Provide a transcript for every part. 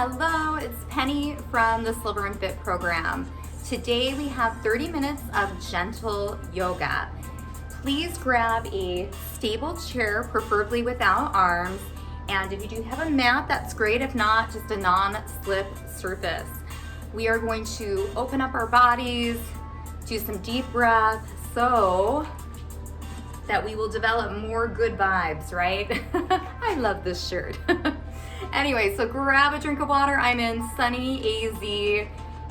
Hello, it's Penny from the Silver&Fit program. Today we have 30 minutes of gentle yoga. Please grab a stable chair, preferably without arms, and if you do have a mat, that's great. If not, just a non-slip surface. We are going to open up our bodies, do some deep breath so that we will develop more good vibes, right? I love this shirt. Anyway, so grab a drink of water. I'm in sunny AZ.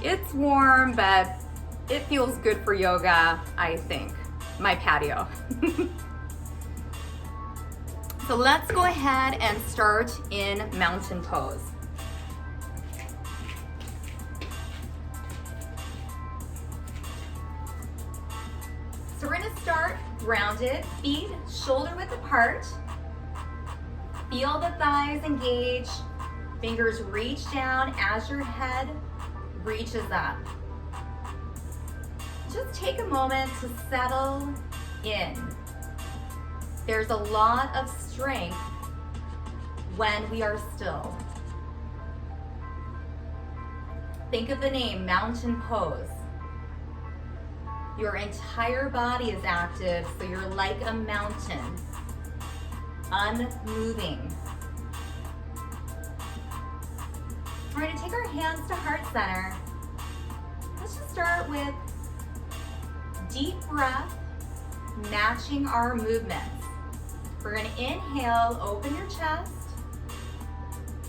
It's warm, but it feels good for yoga, I think. My patio. So let's go ahead and start in mountain pose. So we're gonna start grounded, feet shoulder width apart. Feel the thighs engage, fingers reach down as your head reaches up. Just take a moment to settle in. There's a lot of strength when we are still. Think of the name, mountain pose. Your entire body is active, so you're like a mountain, unmoving. We're going to take our hands to heart center. Let's just start with deep breath, matching our movements. We're going to inhale, open your chest,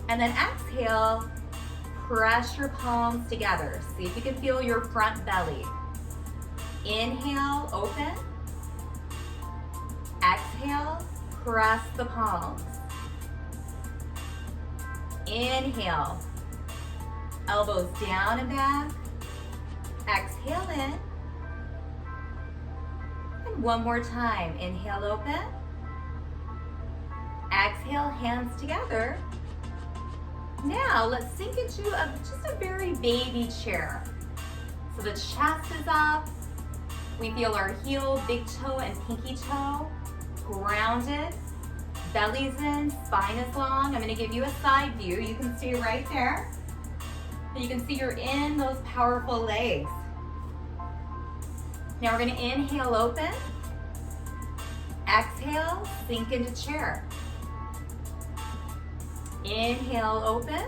and then exhale, press your palms together. See if you can feel your front belly. Inhale, open. Exhale, press the palms. Inhale, elbows down and back. Exhale in. And one more time. Inhale, open. Exhale, hands together. Now let's sink into just a very baby chair. So the chest is up. We feel our heel, big toe, and pinky toe grounded. Belly's in, spine is long. I'm gonna give you a side view. You can stay right there. And you can see you're in those powerful legs. Now we're gonna inhale, open. Exhale, sink into chair. Inhale, open.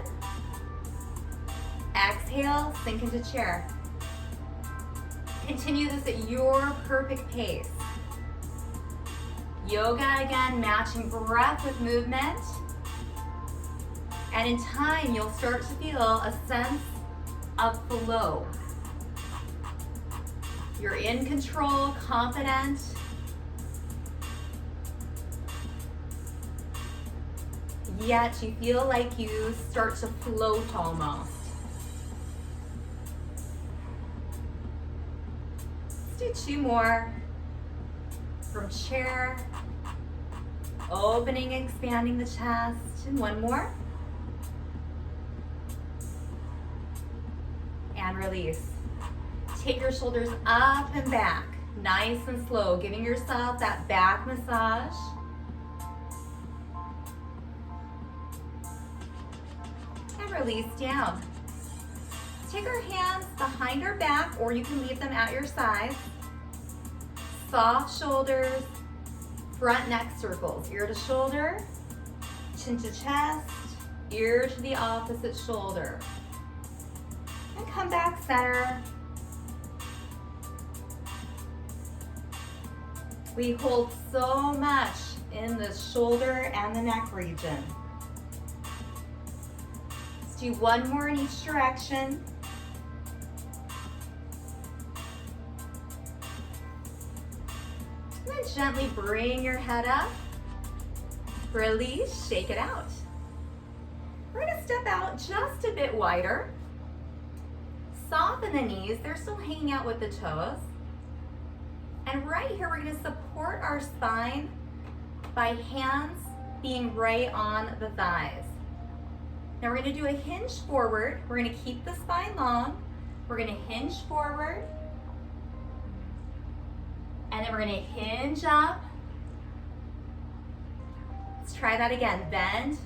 Exhale, sink into chair. Continue this at your perfect pace. Yoga again, matching breath with movement. And in time, you'll start to feel a sense of flow. You're in control, confident. Yet you feel like you start to float almost. Let's do two more. From chair, opening, expanding the chest, and one more. And release. Take your shoulders up and back, nice and slow, giving yourself that back massage. And release down. Take our hands behind our back, or you can leave them at your sides. Soft shoulders, front neck circles, ear to shoulder, chin to chest, ear to the opposite shoulder. And come back center. We hold so much in the shoulder and the neck region. Let's do one more in each direction. And then gently bring your head up. Release, shake it out. We're gonna step out just a bit wider. Soften the knees, they're still hanging out with the toes. And right here, we're gonna support our spine by hands being right on the thighs. Now we're gonna do a hinge forward. We're gonna keep the spine long. We're gonna hinge forward. And then we're gonna hinge up. Let's try that again. Bend,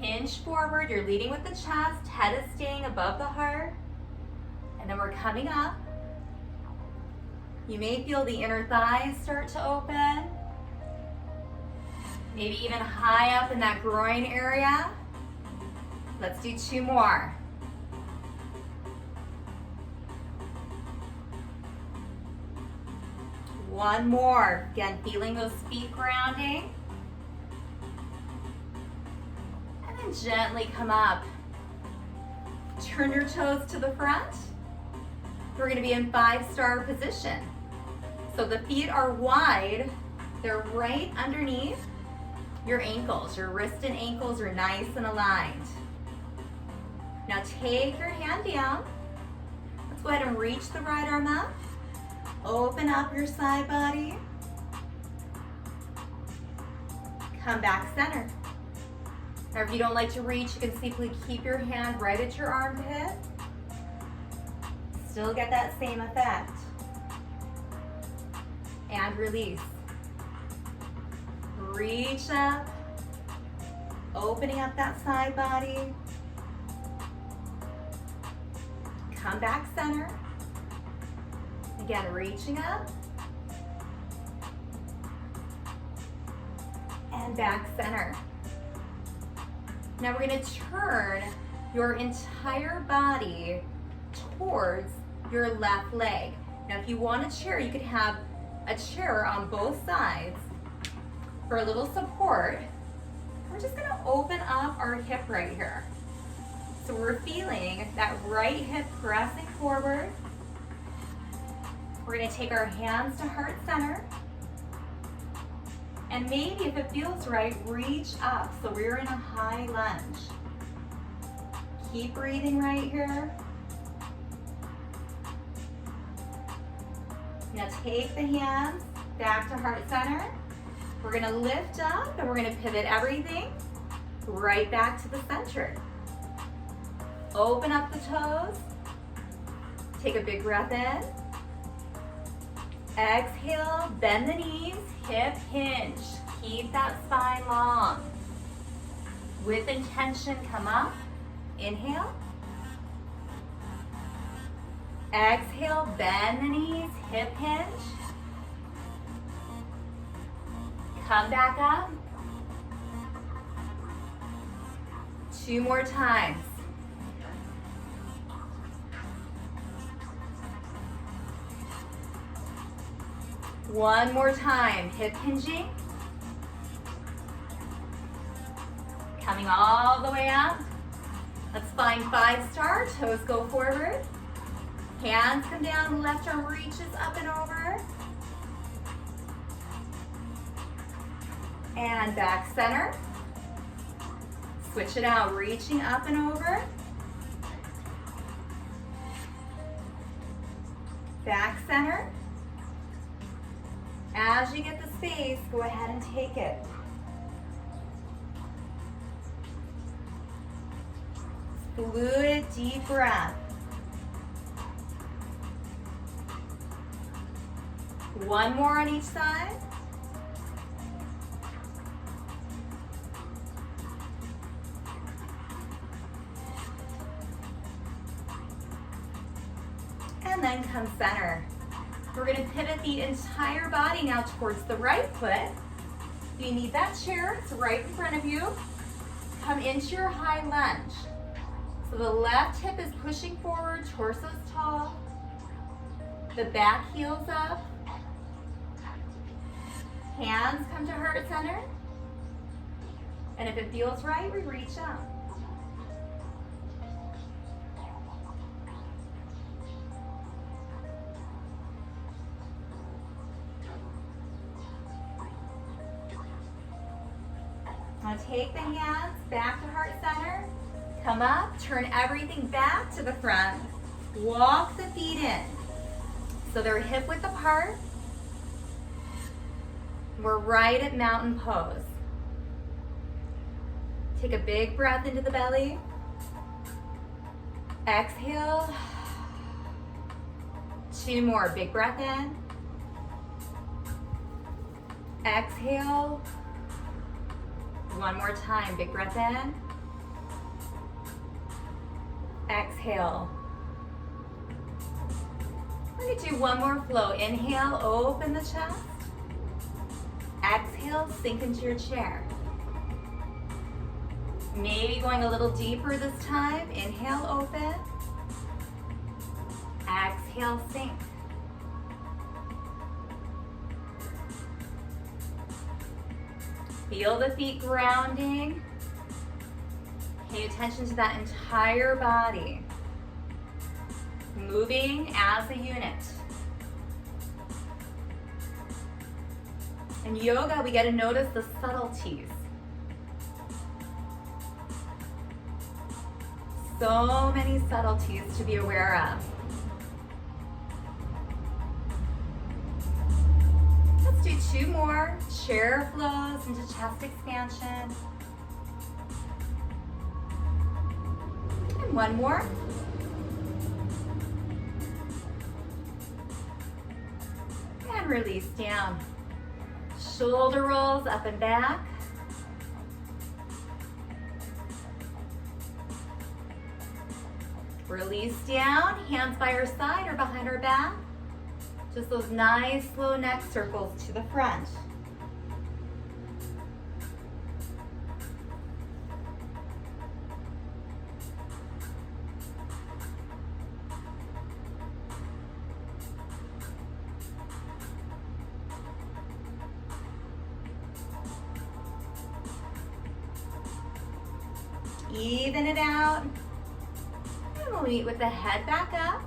Hinge forward, you're leading with the chest, head is staying above the heart. And then we're coming up. You may feel the inner thighs start to open. Maybe even high up in that groin area. Let's do 2 more. One more. Again, feeling those feet grounding. And then gently come up. Turn your toes to the front. We're going to be in 5-star position. So the feet are wide. They're right underneath your ankles. Your wrist and ankles are nice and aligned. Now take your hand down. Let's go ahead and reach the right arm up. Open up your side body. Come back center. Or if you don't like to reach, you can simply keep your hand right at your armpit. Still get that same effect. And release. Reach up. Opening up that side body. Come back center. Again, reaching up. And back center. Now we're going to turn your entire body towards your left leg. Now if you want a chair, you could have a chair on both sides for a little support. We're just going to open up our hip right here. So we're feeling that right hip pressing forward. We're going to take our hands to heart center. And maybe if it feels right, reach up. So we're in a high lunge. Keep breathing right here. Now take the hands back to heart center. We're going to lift up and we're going to pivot everything right back to the center. Open up the toes. Take a big breath in. Exhale, bend the knees, hip hinge. Keep that spine long. With intention, come up. Inhale. Exhale, bend the knees, hip hinge. Come back up. 2 more times. One more time, hip hinging. Coming all the way up. Let's find 5-star, toes go forward. Hands come down, left arm reaches up and over. And back center. Switch it out, reaching up and over. Back center. As you get the space, go ahead and take it. Fluid, deep breath. One more on each side. And then come center. We're going to pivot the entire body now towards the right foot. If you need that chair, it's right in front of you. Come into your high lunge. So the left hip is pushing forward, torso's tall. The back heel's up. Hands come to heart center. And if it feels right, we reach up. Now take the hands back to heart center. Come up, turn everything back to the front. Walk the feet in. So they're hip width apart. We're right at mountain pose. Take a big breath into the belly. Exhale. 2 more, big breath in. Exhale. 1 more time, big breath in. Exhale. We're gonna do one more flow. Inhale, open the chest. Exhale, sink into your chair. Maybe going a little deeper this time. Inhale, open. Exhale, sink. Feel the feet grounding. Pay attention to that entire body. Moving as a unit. In yoga, we get to notice the subtleties. So many subtleties to be aware of. Let's do two more. Chair flows into chest expansion. And one more. And release down. Shoulder rolls up and back. Release down, hands by our side or behind our back. Just those nice slow neck circles to the front. Even it out. And we'll meet with the head back up.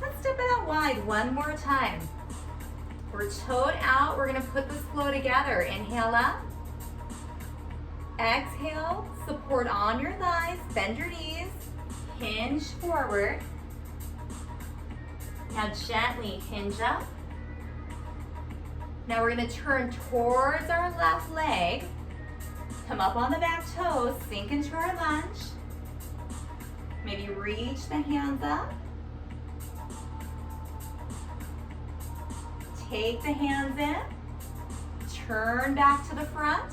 Let's step it out wide one more time. We're toed out. We're gonna put this flow together. Inhale up. Exhale, support on your thighs, bend your knees, hinge forward. Now gently hinge up. Now we're gonna turn towards our left leg. Come up on the back toes, sink into our lunge. Maybe reach the hands up. Take the hands in. Turn back to the front.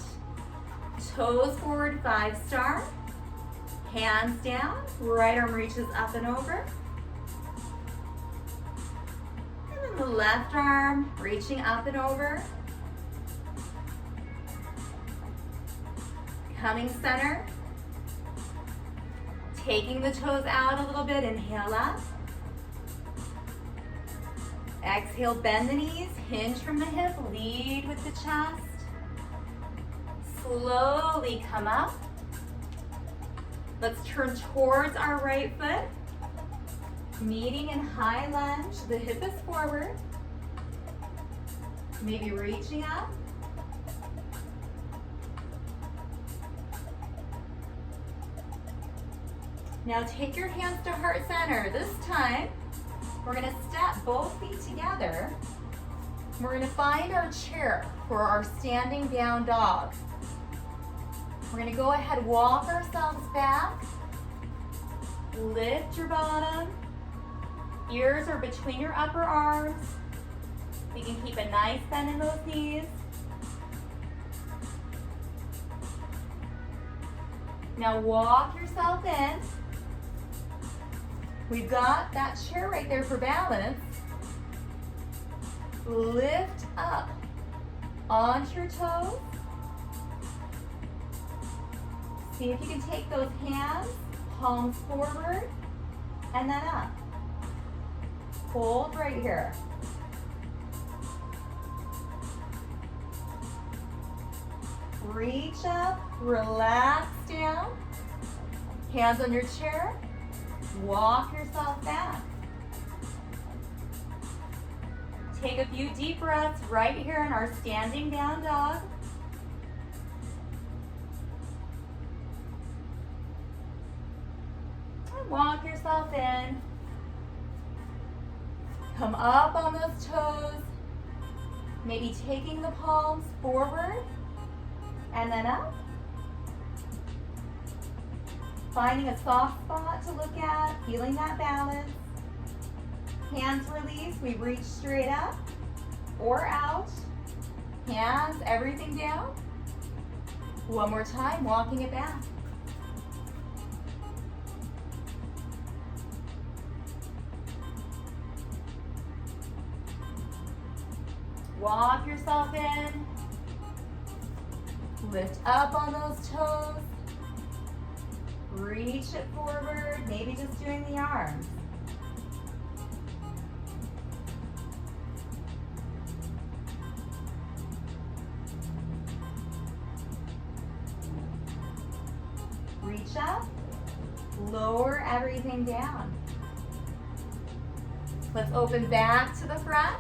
Toes forward, 5-star. Hands down, right arm reaches up and over. And then the left arm reaching up and over. Coming center. Taking the toes out a little bit, inhale up. Exhale, bend the knees, hinge from the hip, lead with the chest. Slowly come up. Let's turn towards our right foot. Meeting in high lunge, the hip is forward. Maybe reaching up. Now take your hands to heart center. This time, we're gonna step both feet together. We're gonna find our chair for our standing down dog. We're gonna go ahead, walk ourselves back. Lift your bottom. Ears are between your upper arms. You can keep a nice bend in those knees. Now walk yourself in. We've got that chair right there for balance. Lift up onto your toes. See if you can take those hands, palms forward, and then up. Hold right here. Reach up, relax down. Hands on your chair. Walk yourself back. Take a few deep breaths right here in our standing down dog. And walk yourself in. Come up on those toes. Maybe taking the palms forward and then up. Finding a soft spot to look at, feeling that balance. Hands release, we reach straight up or out. Hands, everything down. One more time, walking it back. Walk yourself in. Lift up on those toes. Reach it forward, maybe just doing the arms. Reach up, lower everything down. Let's open back to the front.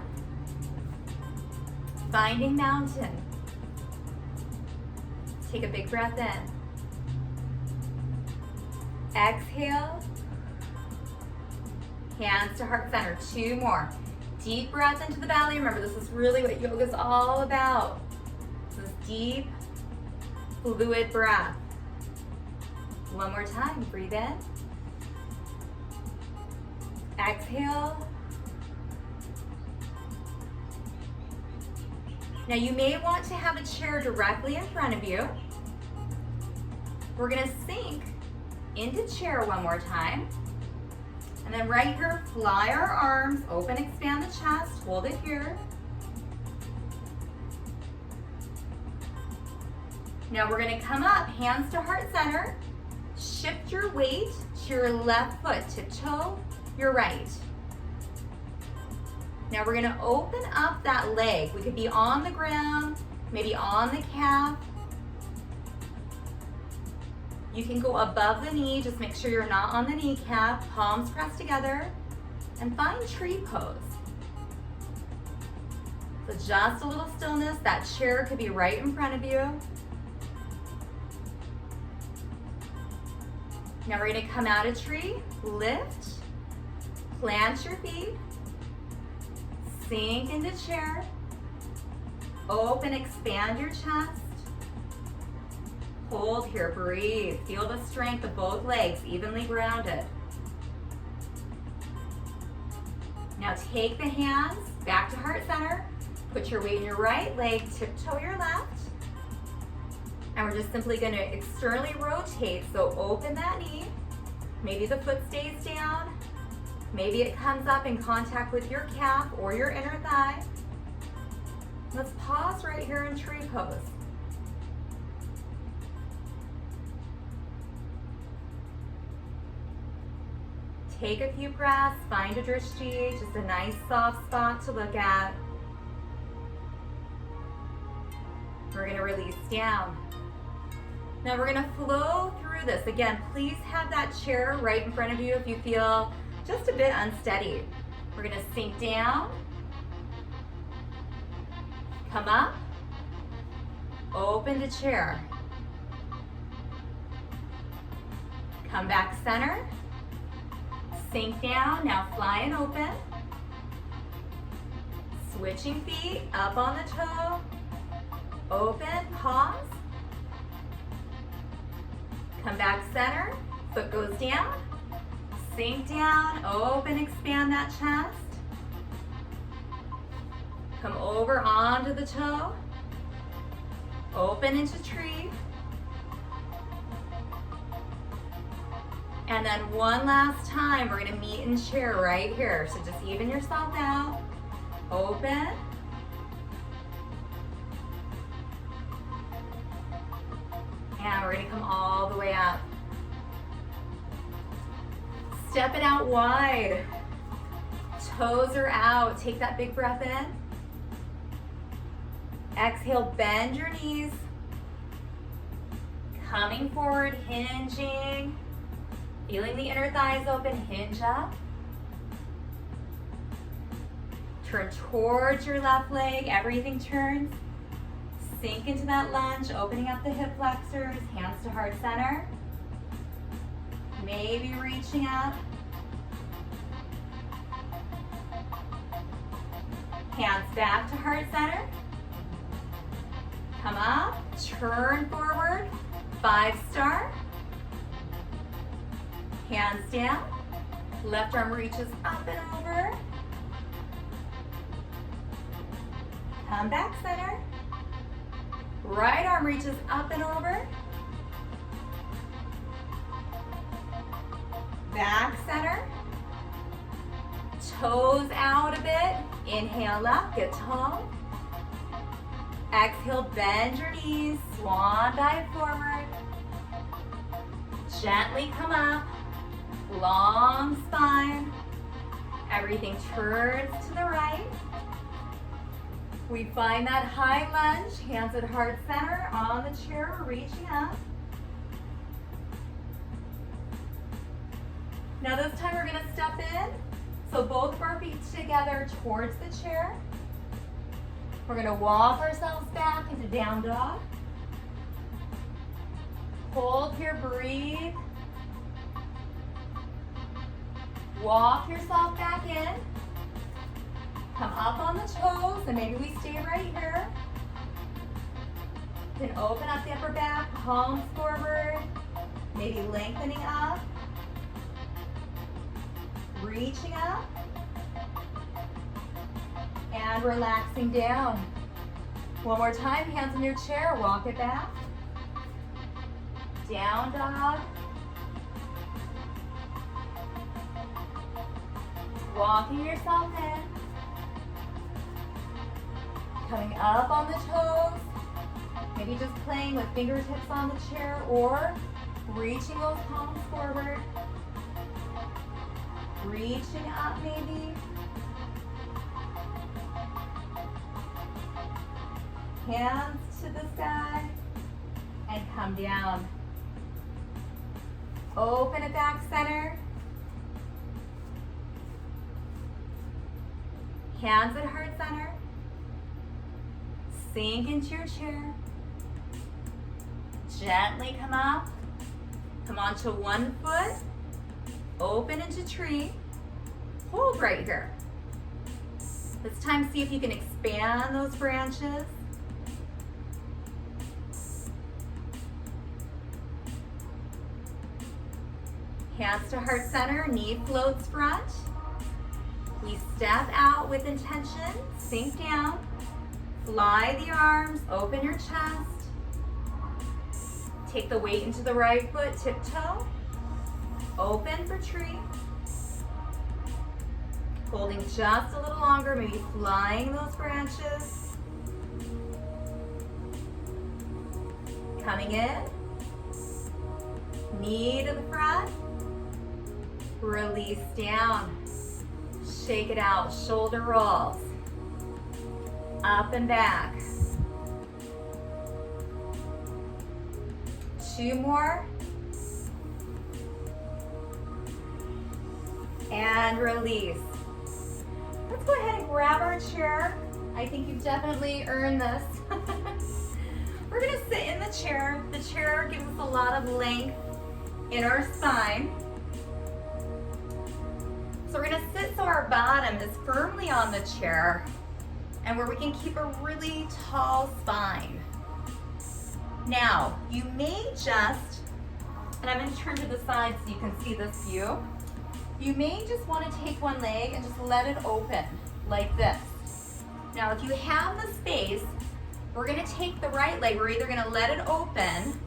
Finding mountain. Take a big breath in. Exhale. Hands to heart center. 2 more. Deep breath into the belly. Remember, this is really what yoga is all about. This is deep, fluid breath. 1 more time. Breathe in. Exhale. Now you may want to have a chair directly in front of you. We're gonna sink into chair 1 more time. And then right here, fly our arms, open, expand the chest, hold it here. Now we're gonna come up, hands to heart center. Shift your weight to your left foot, tiptoe your right. Now we're gonna open up that leg. We could be on the ground, maybe on the calf. You can go above the knee, just make sure you're not on the kneecap, palms pressed together, and find tree pose. So just a little stillness, that chair could be right in front of you. Now we're gonna come out of tree, lift, plant your feet, sink into chair, open, expand your chest, hold here, breathe, feel the strength of both legs, evenly grounded. Now take the hands back to heart center, put your weight in your right leg, tiptoe your left, and we're just simply gonna externally rotate, so open that knee, maybe the foot stays down, maybe it comes up in contact with your calf or your inner thigh. Let's pause right here in tree pose. Take a few breaths, find a drishti, just a nice soft spot to look at. We're gonna release down. Now we're gonna flow through this. Again, please have that chair right in front of you if you feel just a bit unsteady. We're gonna sink down, come up, open to chair. Come back center, sink down, now fly and open. Switching feet, up on the toe, open, pause. Come back center, foot goes down, sink down, open, expand that chest. Come over onto the toe, open into tree. And then one last time, we're gonna meet in chair right here. So just even yourself out, open. And we're gonna come all the way up. Step it out wide. Toes are out. Take that big breath in. Exhale, bend your knees. Coming forward, hinging. Feeling the inner thighs open, hinge up. Turn towards your left leg, everything turns. Sink into that lunge, opening up the hip flexors, hands to heart center. Maybe reaching up. Hands back to heart center. Come up, turn forward, 5-star. Hands down, left arm reaches up and over. Come back center. Right arm reaches up and over. Back center. Toes out a bit. Inhale up, get tall. Exhale, bend your knees, swan dive forward. Gently come up, long spine. Everything turns to the right. We find that high lunge, hands at heart center, on the chair, reaching up. Now this time we're gonna step in. So both of our feet together towards the chair. We're gonna walk ourselves back into down dog. Hold here, breathe. Walk yourself back in. Come up on the toes, and maybe we stay right here. Then open up the upper back, palms forward, maybe lengthening up, reaching up, and relaxing down. One more time, hands in your chair, walk it back. Down dog. Walking yourself in. Coming up on the toes. Maybe just playing with fingertips on the chair or reaching those palms forward. Reaching up maybe. Hands to the sky and come down. Open it back center. Hands at heart center. Sink into your chair. Gently come up. Come onto one foot. Open into tree. Hold right here. This time, see if you can expand those branches. Hands to heart center, knee floats front. We step out with intention, sink down, fly the arms, open your chest. Take the weight into the right foot, tiptoe. Open for tree. Holding just a little longer, maybe flying those branches. Coming in. Knee to the front. Release down. Shake it out, shoulder rolls. Up and back. 2 more. And release. Let's go ahead and grab our chair. I think you've definitely earned this. We're gonna sit in the chair. The chair gives us a lot of length in our spine. So we're gonna sit so our bottom is firmly on the chair and where we can keep a really tall spine. Now, you may just, and I'm gonna turn to the side so you can see this view. You may just wanna take one leg and just let it open like this. Now, if you have the space, we're gonna take the right leg, we're either gonna let it open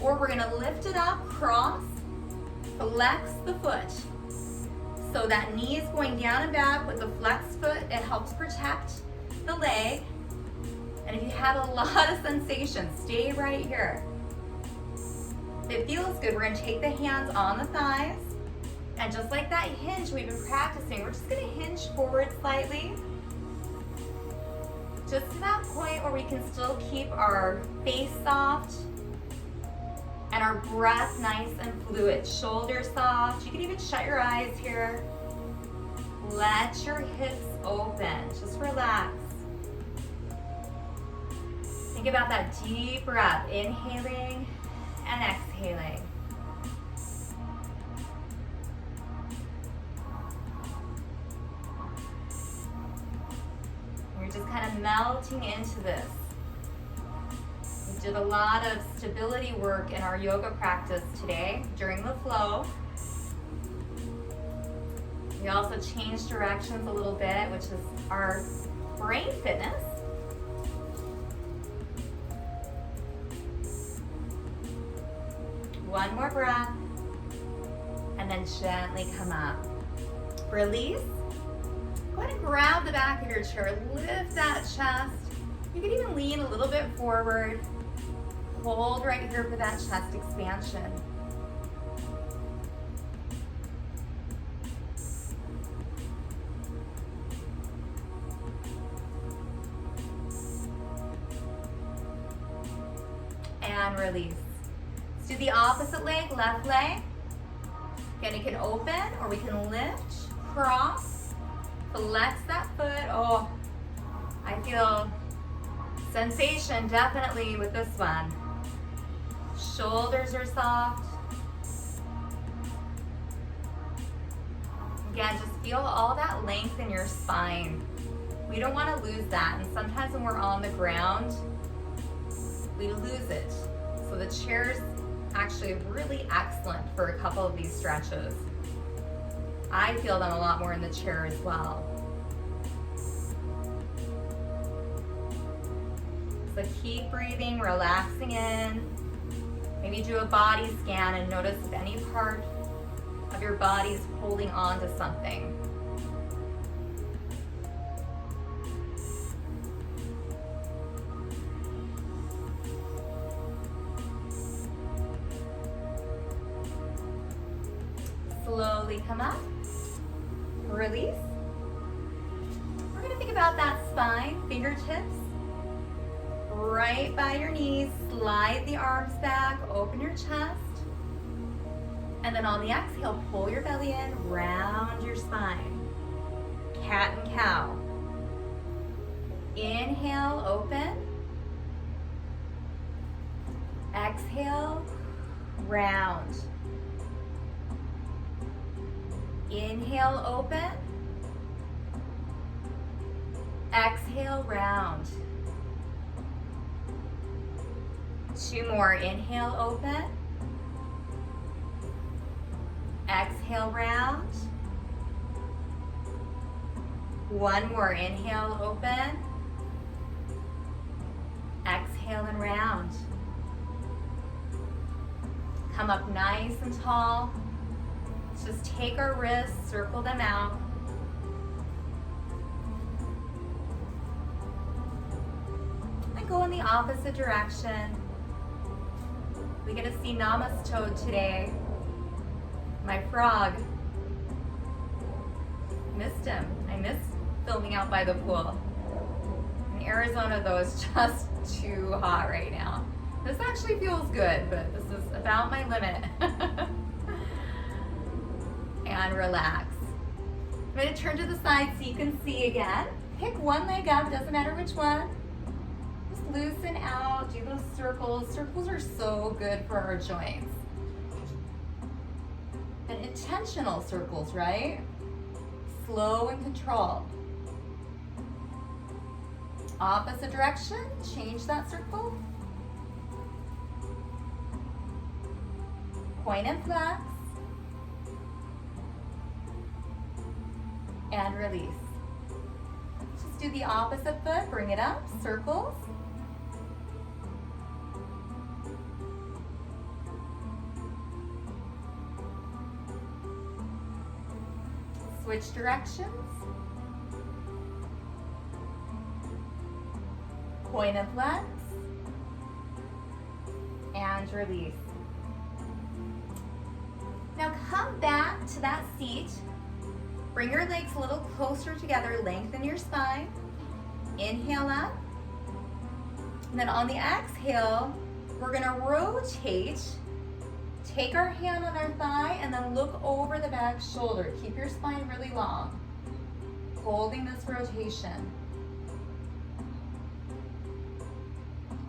or we're gonna lift it up, cross, flex the foot. So that knee is going down and back with the flexed foot. It helps protect the leg. And if you have a lot of sensation, stay right here. If it feels good, we're gonna take the hands on the thighs. And just like that hinge we've been practicing, we're just gonna hinge forward slightly. Just to that point where we can still keep our face soft and our breath nice and fluid. Shoulders soft. You can even shut your eyes here. Let your hips open. Just relax. Think about that deep breath, inhaling and exhaling. We're just kind of melting into this. We did a lot of stability work in our yoga practice today during the flow. We also changed directions a little bit, which is our brain fitness. One more breath, and then gently come up. Release. Go ahead and grab the back of your chair, lift that chest, You can even lean a little bit forward. Hold right here for that chest expansion. And release. Let's do the opposite leg, left leg. Again, you can open or we can lift, cross, flex that foot. Oh, I feel sensation definitely with this one. Shoulders are soft. Again, just feel all that length in your spine. We don't want to lose that, and sometimes when we're on the ground, we lose it. So the chair's actually really excellent for a couple of these stretches. I feel them a lot more in the chair as well. So keep breathing, relaxing in. Maybe do a body scan and notice if any part of your body is holding on to something. Slowly come up, release. We're gonna think about that spine, fingertips right by your knees, slide the arms back, open your chest, and then on the exhale, pull your belly in, round your spine. Cat and cow. Inhale, open. Exhale, round. Inhale, open. Exhale, round. Two more. Inhale, open. Exhale, round. One more. Inhale, open. Exhale and round. Come up nice and tall. Just take our wrists, circle them out. And go in the opposite direction. We get to see Namaste today. My frog. Missed him. I missed filming out by the pool. In Arizona though, it's just too hot right now. This actually feels good, but this is about my limit. And relax. I'm going to turn to the side so you can see again. Pick one leg up, doesn't matter which one. Just loosen out, do those circles. Circles are so good for our joints. And intentional circles, right? Slow and controlled. Opposite direction, change that circle. Point and flex. And release. Just do the opposite foot, bring it up, circles. Switch directions. Point and flex. And release. Now come back to that seat. Bring your legs a little closer together, lengthen your spine. Inhale up. And then on the exhale, we're gonna rotate. Take our hand on our thigh and then look over the back shoulder. Keep your spine really long. Holding this rotation.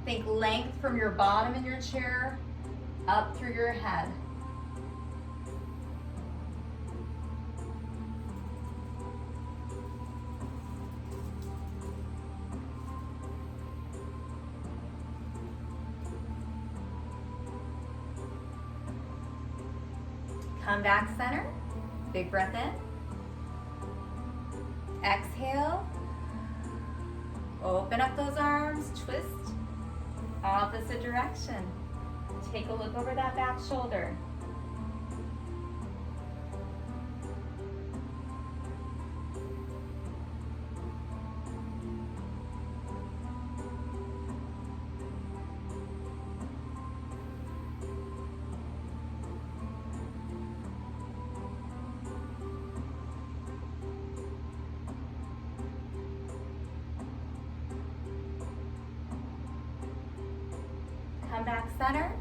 Think length from your bottom in your chair up through your head. Come back center, big breath in. Exhale, open up those arms, twist, opposite direction. Take a look over that back shoulder. center.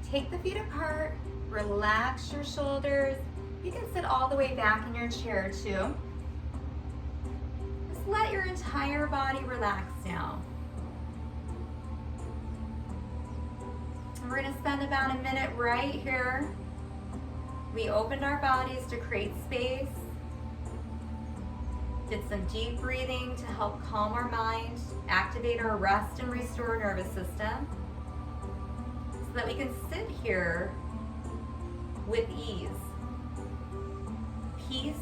Take the feet apart, relax your shoulders. You can sit all the way back in your chair too. Just let your entire body relax now. And we're gonna spend about a minute right here. We opened our bodies to create space. Did some deep breathing to help calm our mind, activate our rest and restore nervous system, so that we can sit here with ease, peace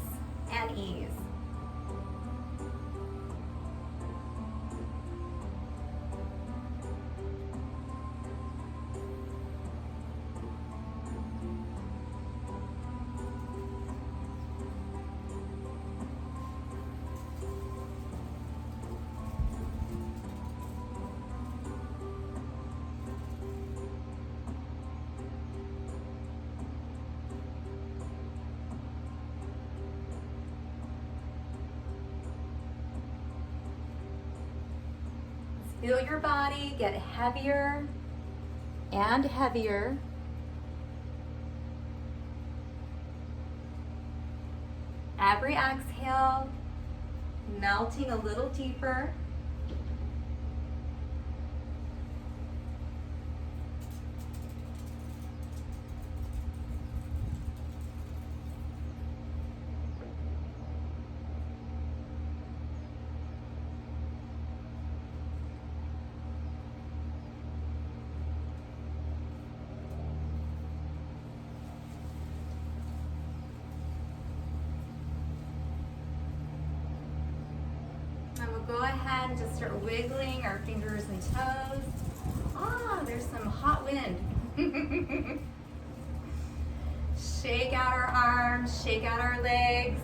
and ease. Feel your body get heavier and heavier. Every exhale, melting a little deeper. And we'll go ahead and just start wiggling our fingers and toes. Ah, there's some hot wind. Shake out our arms, shake out our legs.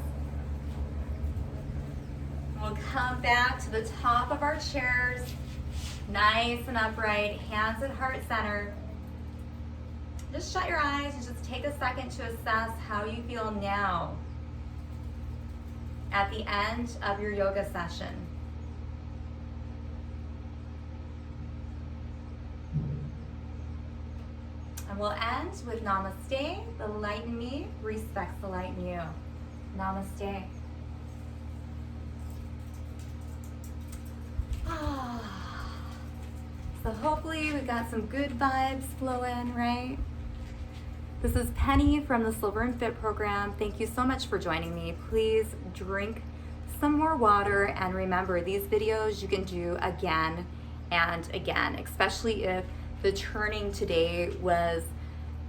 We'll come back to the top of our chairs, nice and upright, hands at heart center. Just shut your eyes and just take a second to assess how you feel now at the end of your yoga session. And we'll end with namaste. The light in me respects the light in you. Namaste. So hopefully we've got some good vibes flowing, right? This is Penny from the Silver&Fit program. Thank you so much for joining me. Please drink some more water, and remember, these videos you can do again and again, especially if the turning today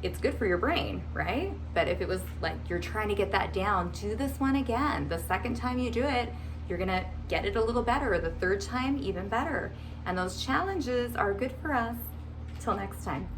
it's good for your brain, right? But if it was like you're trying to get that down, do this one again. The second time you do it, you're gonna get it a little better. The third time, even better. And those challenges are good for us. Till next time.